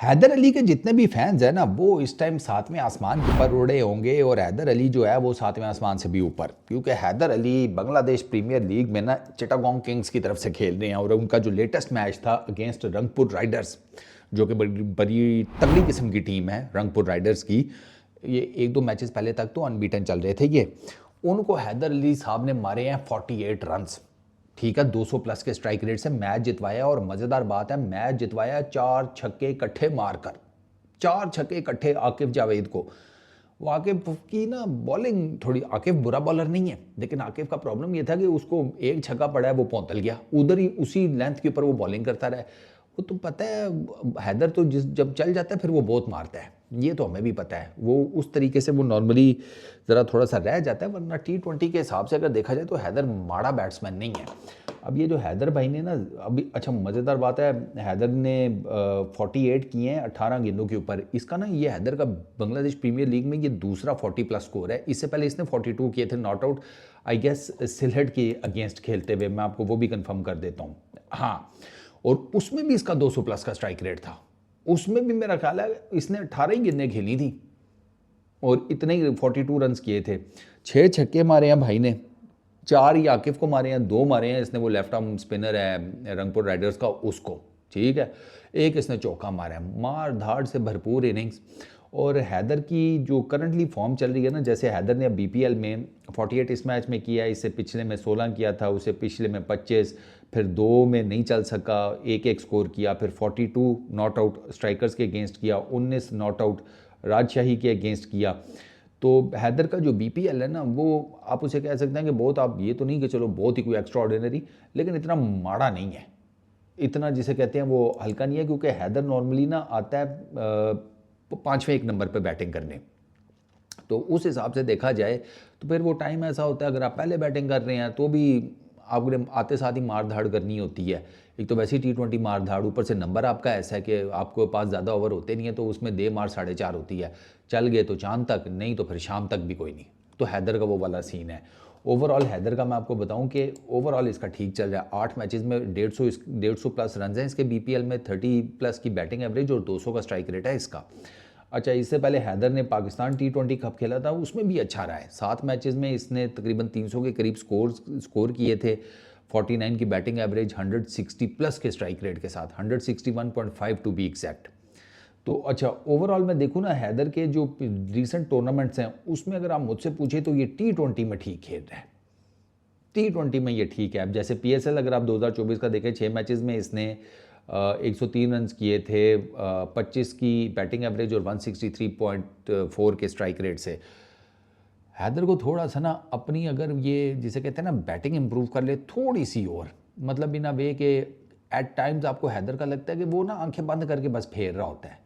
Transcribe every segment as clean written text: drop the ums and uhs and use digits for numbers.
हैदर अली के जितने भी फैंस हैं ना वो इस टाइम सातवें आसमान के ऊपर उड़े होंगे और हैदर अली जो है वो सातवें आसमान से भी ऊपर, क्योंकि हैदर अली बांग्लादेश प्रीमियर लीग में ना चिटागोंग किंग्स की तरफ से खेल रहे हैं और उनका जो लेटेस्ट मैच था अगेंस्ट रंगपुर राइडर्स, जो कि बड़ी बड़ी तगड़ी किस्म की टीम है रंगपुर राइडर्स की। ये एक दो मैचेस पहले तक तो अनबीटन चल रहे थे ये। उनको हैदर अली साहब ने मारे हैं 48 रन्स, ठीक है, 200 प्लस के स्ट्राइक रेट से मैच जितवाया। और मज़ेदार बात है, मैच जितवाया 4 छक्के इकट्ठे मारकर, 4 छक्के इकट्ठे आकिफ जावेद को। वो आकिफ की ना बॉलिंग थोड़ी, आकिफ बुरा बॉलर नहीं है, लेकिन आकिफ का प्रॉब्लम ये था कि उसको एक छक्का पड़ा है वो पौंतल गया उधर ही, उसी लेंथ के ऊपर वो बॉलिंग करता रहा। वो तो पता है हैदर तो जिस जब चल जाता है फिर वो बहुत मारता है, ये तो हमें भी पता है। वो उस तरीके से वो नॉर्मली ज़रा थोड़ा सा रह जाता है, वरना T20 के हिसाब से अगर देखा जाए तो हैदर माड़ा बैट्समैन नहीं है। अब ये जो हैदर भाई ने ना अभी, अच्छा मज़ेदार बात है, हैदर ने 48 किए हैं 18 गेंदों के ऊपर। इसका ना ये हैदर का बांग्लादेश प्रीमियर लीग में ये दूसरा 40 प्लस स्कोर है। इससे पहले इसने 42 किए थे not out, I guess Sylhet के अगेंस्ट खेलते हुए, मैं आपको वो भी कंफर्म कर देता हूँ। हाँ, और उसमें भी इसका 200 प्लस का स्ट्राइक रेट था, उसमें भी मेरा ख्याल है इसने 18 ही गेंदें खेली थी और इतने ही 42 रन्स किए थे। 6 छक्के मारे हैं भाई ने, 4 ही आकिफ को मारे हैं, 2 मारे हैं इसने, वो लेफ्ट आर्म स्पिनर है रंगपुर राइडर्स का उसको, ठीक है, एक इसने चौका मारा है। मार धाड़ से भरपूर इनिंग्स। और हैदर की जो करंटली फॉर्म चल रही है ना, जैसे हैदर ने बीपीएल में 48 इस मैच में किया, इससे पिछले में 16 किया था, उसे पिछले में 25, फिर 2 में नहीं चल सका, एक एक स्कोर किया, फिर 42 नॉट आउट स्ट्राइकर्स के अगेंस्ट किया, 19 नॉट आउट राजशाही के अगेंस्ट किया। तो हैदर का जो बीपीएल है ना, वो आप उसे कह सकते हैं कि बहुत, आप ये तो नहीं कि चलो बहुत ही कोई एक्स्ट्रा ऑर्डिनरी, लेकिन इतना माड़ा नहीं है, इतना जिसे कहते हैं वो हल्का नहीं है, क्योंकि हैदर नॉर्मली ना आता है 5वें एक नंबर पे बैटिंग करने। तो उस हिसाब से देखा जाए तो फिर वो टाइम ऐसा होता है, अगर आप पहले बैटिंग कर रहे हैं तो भी आपने आते साथ ही मार धाड़ करनी होती है। एक तो वैसे ही T20 मार धाड़, ऊपर से नंबर आपका ऐसा है कि आपको पास ज़्यादा ओवर होते नहीं है, तो उसमें दे मार 4.5 होती है, चल गए तो चांद तक, नहीं तो फिर शाम तक भी कोई नहीं। तो हैदर का वो वाला सीन है। ओवरऑल हैदर का मैं आपको बताऊं कि ओवरऑल इसका ठीक चल रहा है। 8 मैचेस में 150 प्लस रन हैं इसके बीपीएल में, 30 प्लस की बैटिंग एवरेज और 200 का स्ट्राइक रेट है इसका। अच्छा, इससे पहले हैदर ने पाकिस्तान T20 कप खेला था, उसमें भी अच्छा रहा है। 7 मैचेस में इसने तकरीबन 300 के करीब स्कोर किए थे, 49 की बैटिंग एवरेज, 160 प्लस के स्ट्राइक रेट के साथ, 161.5 टू बी एग्जैक्ट। तो अच्छा, ओवरऑल मैं देखूँ ना हैदर के जो रिसेंट टूर्नामेंट्स हैं उसमें अगर आप मुझसे पूछे तो ये T20 में ठीक खेल रहा है, T20 में ये ठीक है। अब जैसे PSL अगर आप 2024 का देखें, 6 मैचेस में इसने 103 रन किए थे, 25 की बैटिंग एवरेज और 163.4 के स्ट्राइक रेट से। हैदर को थोड़ा सा ना अपनी, अगर ये जिसे कहते हैं ना बैटिंग इंप्रूव कर ले थोड़ी सी और, मतलब बिना वे के एट टाइम्स आपको हैदर का लगता है कि वो ना आंखें बंद करके बस फेर रहा होता है।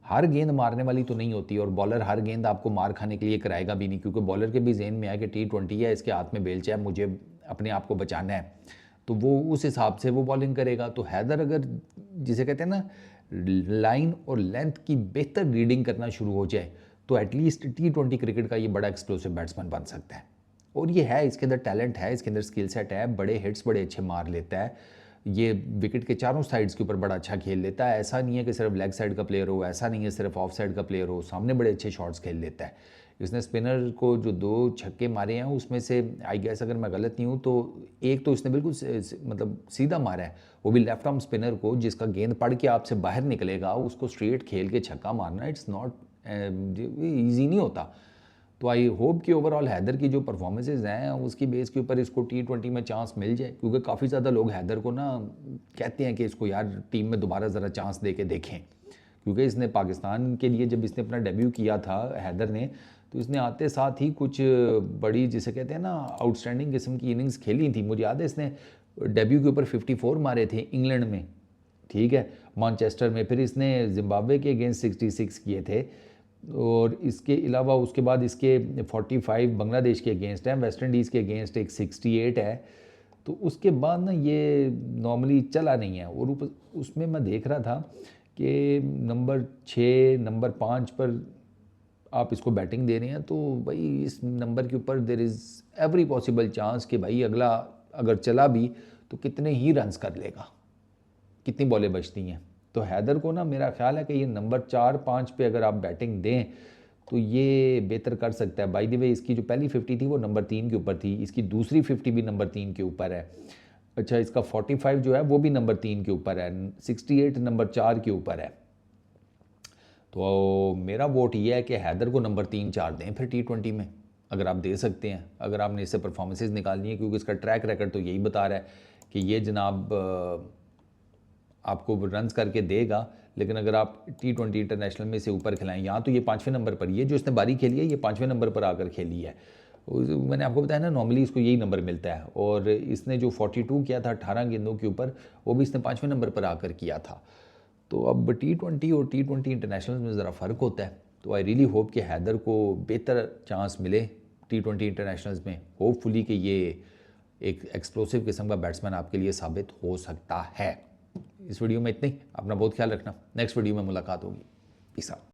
हर गेंद मारने वाली तो नहीं होती, और बॉलर हर गेंद आपको मार खाने के लिए कराएगा भी नहीं, क्योंकि बॉलर के भी जहन में है कि T20 है, इसके हाथ में बेलचा है, मुझे अपने आप को बचाना है, तो वो उस हिसाब से वो बॉलिंग करेगा। तो हैदर अगर जिसे कहते हैं ना लाइन और लेंथ की बेहतर रीडिंग करना शुरू हो जाए तो एटलीस्ट T20 क्रिकेट का ये बड़ा एक्सप्लोसिव बैट्समैन बन सकता है। और ये है, इसके अंदर टैलेंट है, इसके अंदर स्किल सेट है, बड़े हिट्स बड़े अच्छे मार लेता है, ये विकेट के चारों साइड्स के ऊपर बड़ा अच्छा खेल लेता है। ऐसा नहीं है कि सिर्फ लेग साइड का प्लेयर हो, ऐसा नहीं है सिर्फ ऑफ साइड का प्लेयर हो, सामने बड़े अच्छे शॉट्स खेल लेता है। इसने स्पिनर को जो 2 छक्के मारे हैं उसमें से आई गेस अगर मैं गलत नहीं हूँ तो एक तो इसने बिल्कुल मतलब सीधा मारा है, वो भी लेफ्ट आर्म स्पिनर को, जिसका गेंद पड़ के आपसे बाहर निकलेगा उसको स्ट्रेट खेल के छक्का मारना, इट्स नॉट ईजी नहीं होता। तो आई होप कि ओवरऑल हैदर की जो परफॉर्मेंसेज हैं उसकी बेस के ऊपर इसको T20 में चांस मिल जाए, क्योंकि काफ़ी ज़्यादा लोग हैदर को ना कहते हैं कि इसको यार टीम में दोबारा ज़रा चांस दे के देखें, क्योंकि इसने पाकिस्तान के लिए जब इसने अपना डेब्यू किया था हैदर ने, तो इसने आते साथ ही कुछ बड़ी जिसे कहते हैं ना आउटस्टैंडिंग किस्म की इनिंग्स खेली थी। मुझे याद है इसने डेब्यू के ऊपर 54 मारे थे इंग्लैंड में, ठीक है, मैनचेस्टर में, फिर इसने जिम्बाब्वे के अगेंस्ट 66 किए थे, और इसके अलावा उसके बाद इसके 45 बांग्लादेश के अगेंस्ट हैं, वेस्ट इंडीज़ के अगेंस्ट एक 68 है। तो उसके बाद ना ये नॉर्मली चला नहीं है। और उसमें मैं देख रहा था कि नंबर 6 नंबर 5 पर आप इसको बैटिंग दे रहे हैं, तो भाई इस नंबर के ऊपर there is every possible chance कि भाई अगला अगर चला भी तो कितने ही रन्स कर लेगा, कितनी बॉलें बचती हैं। तो हैदर को ना मेरा ख्याल है कि ये नंबर 4-5 पे अगर आप बैटिंग दें तो ये बेहतर कर सकता है। बाय द वे इसकी जो पहली 50 थी वो नंबर 3 के ऊपर थी, इसकी दूसरी 50 भी नंबर 3 के ऊपर है। अच्छा, इसका 45 जो है वो भी नंबर 3 के ऊपर है, 68 नंबर 4 के ऊपर है। तो मेरा वोट ये है कि हैदर को नंबर 3-4 दें फिर T20 में, अगर आप दे सकते हैं, अगर आपने इससे परफॉर्मेंसेज निकालनी है, क्योंकि इसका ट्रैक रिकॉर्ड तो यही बता रहा है कि ये जनाब आपको रन्स करके देगा। लेकिन अगर आप T20 इंटरनेशनल में से ऊपर खिलाएं, यहाँ तो ये 5वें नंबर पर, ये जो इसने बारी खेली है ये 5वें नंबर पर आकर खेली है। मैंने आपको बताया ना नॉर्मली इसको यही नंबर मिलता है, और इसने जो 42 किया था 18 गेंदों के ऊपर, वो भी इसने 5वें नंबर पर आकर किया था। तो अब T20 और T20 इंटरनेशनल में ज़रा फ़र्क होता है। तो आई रियली होप कि हैदर को बेहतर चांस मिले T20 इंटरनेशनल्स में, होपफुली कि ये एक एक्सप्लोसिव किस्म का बैट्समैन आपके लिए साबित हो सकता है। इस वीडियो में इतना ही, अपना बहुत ख्याल रखना, नेक्स्ट वीडियो में मुलाकात होगी। Peace out.